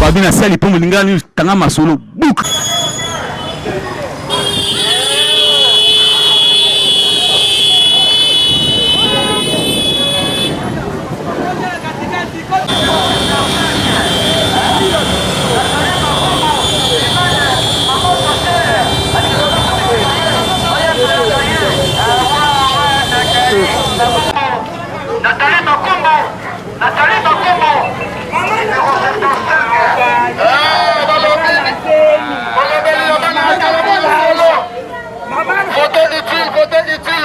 Babina sali po mulingani tanga masolo book.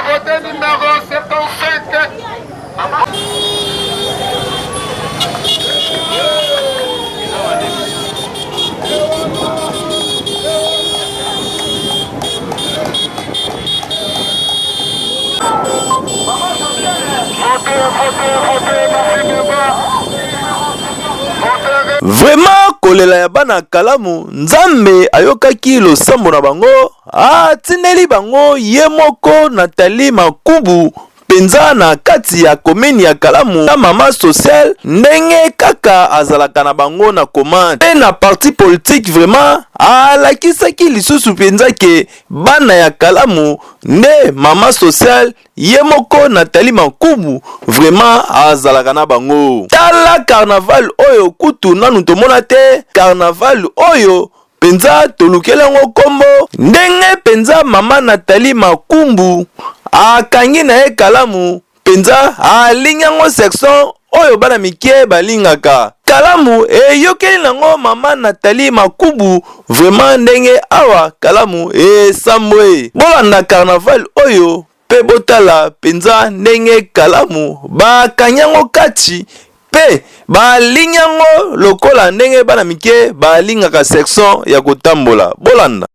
Votez numéro 75. Vraiment kolela ya bana kalamu nzambe ayokaki losambo na bango atineli bango ye moko Nathalie Makubu penza na kati ya komini ya Kalamu na mama social ndenge kaka azalaka na bango na commande pe na parti politique vraiment alakisaki lisusu penza ke bana ya Kalamu nde mama social ye moko Nathalie Makubu vraiment azalaka na bango. Tala carnaval oyo kutu nanu tomona te, carnaval oyo penza tolukela ngo kombo ndenge penza mama Nathalie Makubu akangi na ye Kalamu penza alinga ngo section oyo bana mikie balingaka. Kalamu eyokeli nango mama Nathalie Makubu vraiment ndenge awa Kalamu esambwe. Bolanda carnaval oyo pe botala penza ndenge Kalamu bakanyango kati pe balinyango lokola ndenge bana mike balingaka section ya kotambola. Bolanda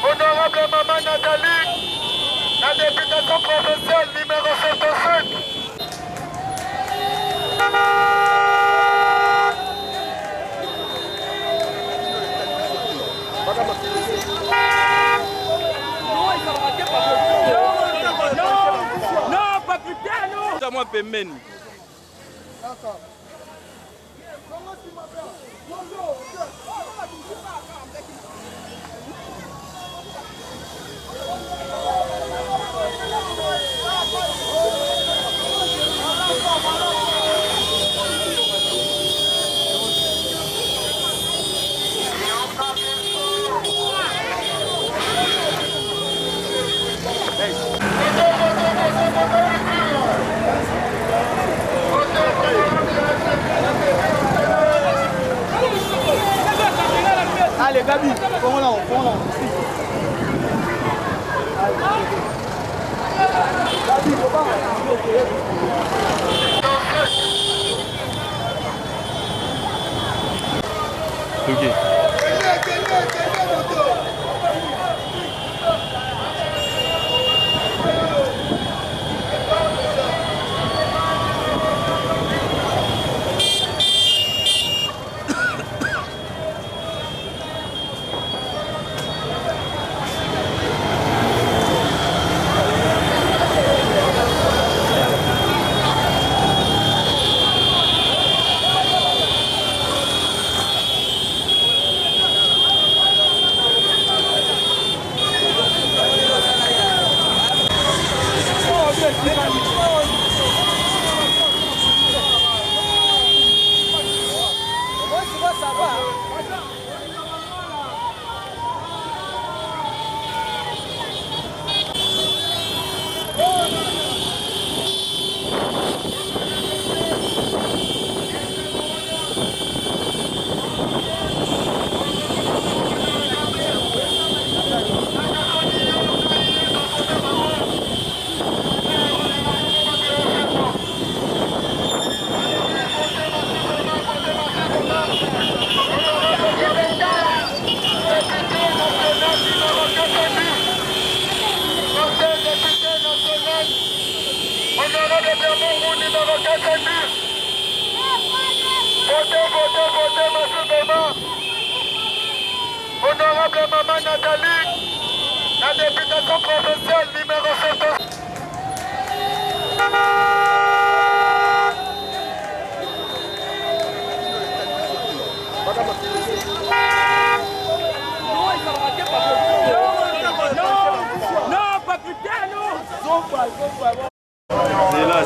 Honorable maman Nathalie, la députation provinciale numéro 75. Non, pas plus tard, non. Moi, pemeni. D'accord. Allez, Gabi, comment là, Gabi, ok. Honorable Biamungu numéro 90. Votez, votez, votez, monsieur Bema. Honorable Maman Nathalie, la députation provinciale numéro 7.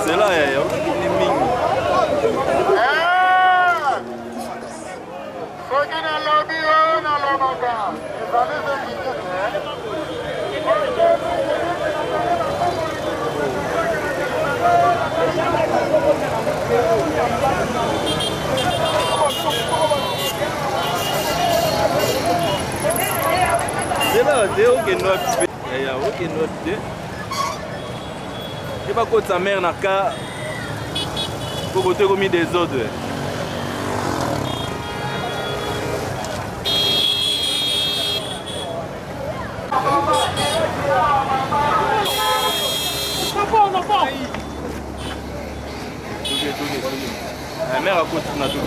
C'est là, il y a il va côté sa mère n'a qu'à pour voter comme des autres. La mère a côté na tout.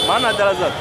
Mana darazat.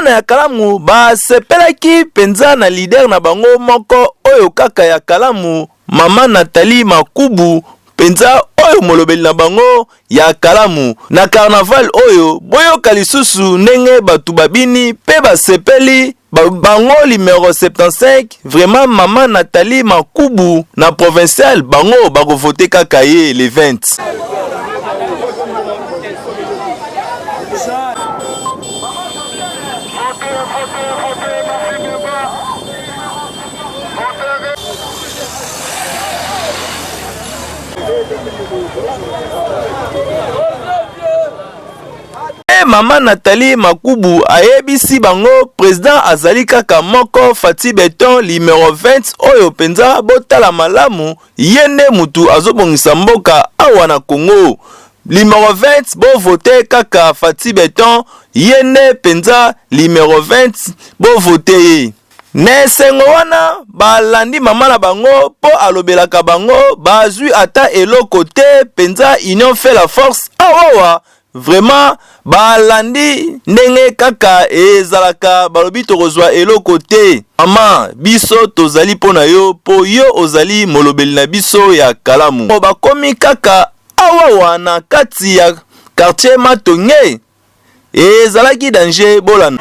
bana ya kalamu basepelaki penza na leader na bango moko oyo kaka ya kalamu Mama Nathalie Makubu penza oyo molobeli na bango ya kalamu na carnaval oyo boyoka lisusu ndenge batu babini pe basepeli bango numéro 75 vraiment Mama Nathalie Makubu na provincial bango bakovote kaka ye le 20 Mama Nathalie Makubu ayebisi bango président azali kaka moko Fati Beton numéro 20 oyo penza botala malamu yene mutu azobongisa mboka awa na Congo. Numéro 20 bo vote kaka Fati Beton yene penza numéro 20 bo vote. Nesengo wana balandi mama na bango po alobelaka bango bazui ata eloko te penza union fait la force awawa. Vraiment balandi ndenge kaka ezalaka balobi tokozwa eloko te. Mama biso tozali pona yo po yo ozali molobeli na biso ya kalamu. Bakomi kaka awawa na kati ya quartier Matonge ezalaki danger bolana.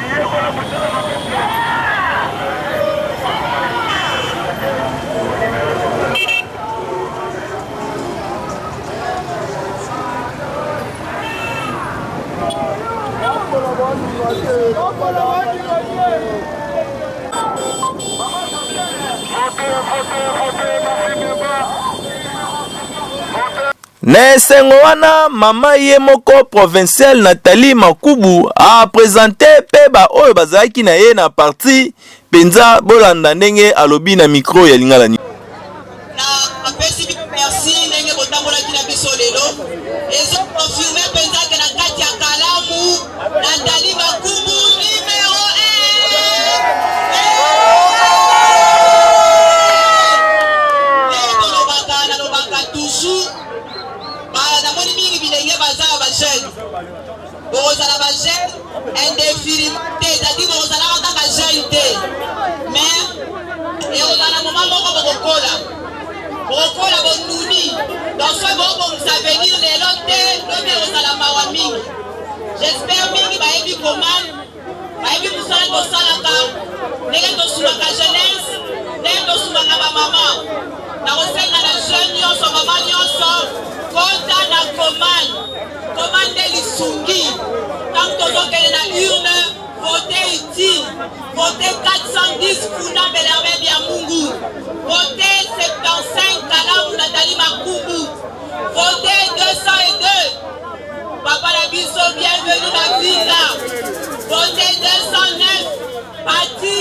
Nesengo wana mama ye moko provincial Nathalie Makubu a présenté peba oyo bazalaki na ye na parti penza bolanda ndenge alobi na micro ya Lingala News. Na apesi merci ndenge botambola kina biso lelo ezo confirmer penza ke na kati ya kalamu Nathalie Makubu numéro 1 na lobaka toujours na moni mingi bilenge bazala ba jeune bozala ba jeune indéfiniment c'est-à-dire bozala kaka jeune te mais et ozala moment moko bokola bonuni donc soit bon vous venir lelo te lobe ozala mawa mingi. J'espère mingi bayebi comment bayebi musala tosalaka ndenge tosumaka jeunesse ndenge tosumaka bamama na kosenga na jeune nyonso mama nyonso kota na commande lisungi tant tozokele na urne vote utile vote 410 kuna mbele ya bebi ya Mungu vote 75 kalamu Nathalie Makubu vote 202 papa la biso bienvenue na villa vote 209 Pati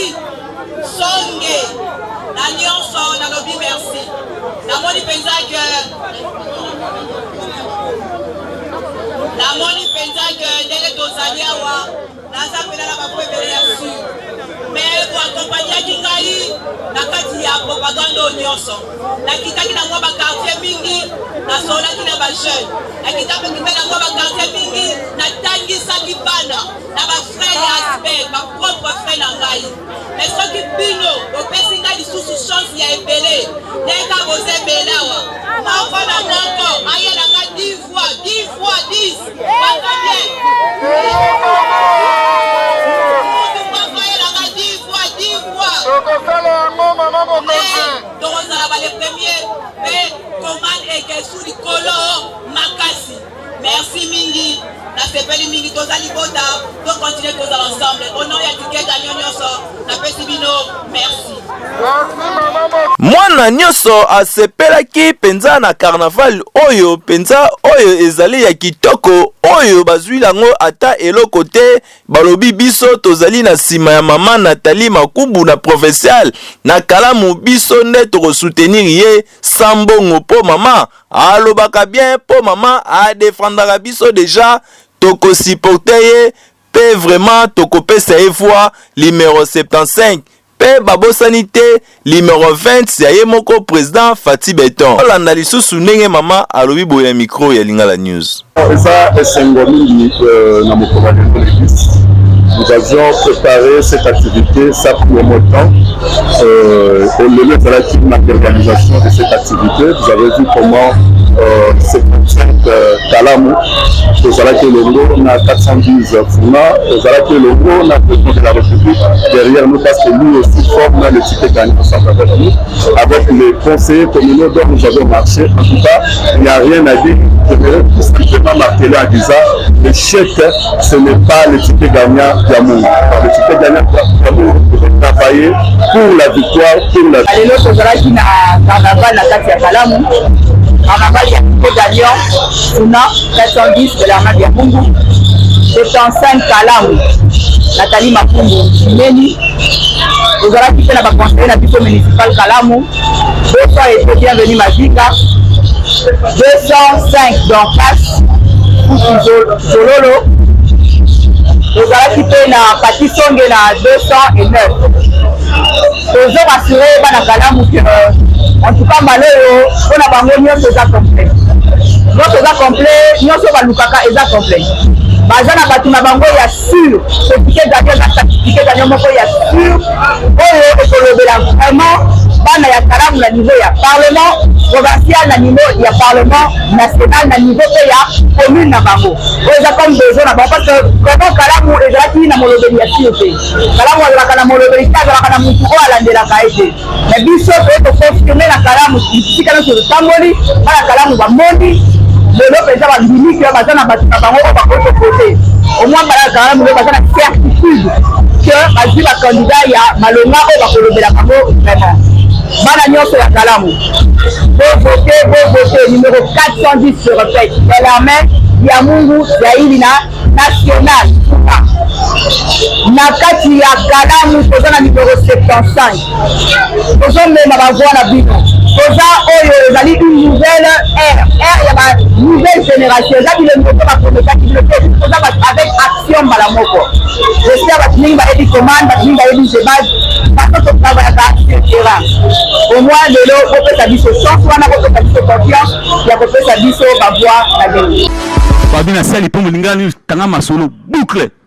Songe na nyonso na lobi merci na moni penza que ndenge tozali awa naza pena na bakwebele ya su mais boakompanyaki ngai na kati ya propagande oyo nyonso nakitaki na mwa bakartier mingi nasolaki na bajeune nakitaki mpe na mwa bakartier mingi natangisaki bana na bafrere ya aspect bapropre frere na ngai mais soki bino bopesi ngai lisusu chance ya ebele ndeka bozebele awa moko na moko ayela ngai 10 fois 10 pas bien merci mingi na sepeli mingi tozali bota to continuer tozala ensemble au nom ya tiketa nyonso na pesi bino merci. Mwana nyonso asepelaki penza na carnaval oyo penza oyo ezali ya kitoko oyo bazwi lango ata eloko te balobi biso tozali na sima ya mama Nathalie Makubu na provincial na kalamu biso nde toko soutenir ye sambongo po mama alobaka bien po mama a défendra biso déjà toko supporter ye pe vraiment toko pesa ye fois numéro 75 pe babosani te numéro 20 ya ye moko président Fati Beton olanda lisusu ndenge mama alobi boya micro ya Lingala News. Ça esengo mingi na mokolo de l'église. Nous avions préparé cette activité, ça pour le temps. Au lieu de l'organisation de cette activité, vous avez vu comment c'est Kalamu, aux Alaki Longo, on a 410 Founa, aux Alaki Longo, on a le président de la République derrière nous parce que lui aussi forme le ticket gagnant ensemble avec nous, avec les conseillers communaux dont nous avons marché. En tout cas, il n'y a rien à dire. Je voudrais tout simplement marquer en disant le chèque, ce n'est pas le ticket gagnant d'Amour. Le ticket gagnant d'Amour, vous devez travailler pour la victoire, pour la victoire. Amabali ya Nico d'Allion, Suna, 410 de l'armée de Mungu, 75 Kalamu, Nathalie Mapungu, Meni, vous aurez quitté la conseiller la bureau municipal Kalamu, 200 et bienvenue Magica, 205 Donkas, Zololo, vous aurez quitté la Pati Songe na 209. Toujours assuré par la Kalamu en tout cas malheureux, on a bango nyonso eza complet. Nyonso eza complet, nyonso balukaka eza complet. Baza na batu na bango ya sûr, certificat d'avion na certificat d'avion moko ya sûr. Oyo ekolobela vraiment bana ya Kalamu na niveau ya parlement provincial na niveau ya parlement national na niveau pe ya commune na bango. Oyo eza comme besoin na bango parce que vraiment Kalamu ezalaki na molobeli ya sûr te. Kalamu azalaka na molobeli te, azalaka na mutu oyo alandelaka ete. Mais biso pe tokonfirme na Kalamu sika nyonso totamboli bana Kalamu bamondi lelo penza bandimiki oyo baza na bato na bango oyo bakoki kote. Au moins bana Kalamu oyo baza na certitude que bazwi bakandidat ya malonga oyo bakolobela bango vraiment. Bana nyonso ya Kalamu beau voter numéro 410 je répète de l'armée ya Mungu ya Ilina national na kati ya Kalamu toza na numéro 75 tozomema bavoi na bino toza oyo ezali une nouvelle ère ya ba nouvelle génération eza bilongo to bapromesaki bino te toza avec action mbala moko j'espère batu mingi bayebi commande batu mingi bayebi jebage bato totravaillaka sur terrain au moins lelo kopesa biso chance wana kopesa biso confiance ya kopesa biso bavoi na bino babina sali po mulingani tanga masolo boucle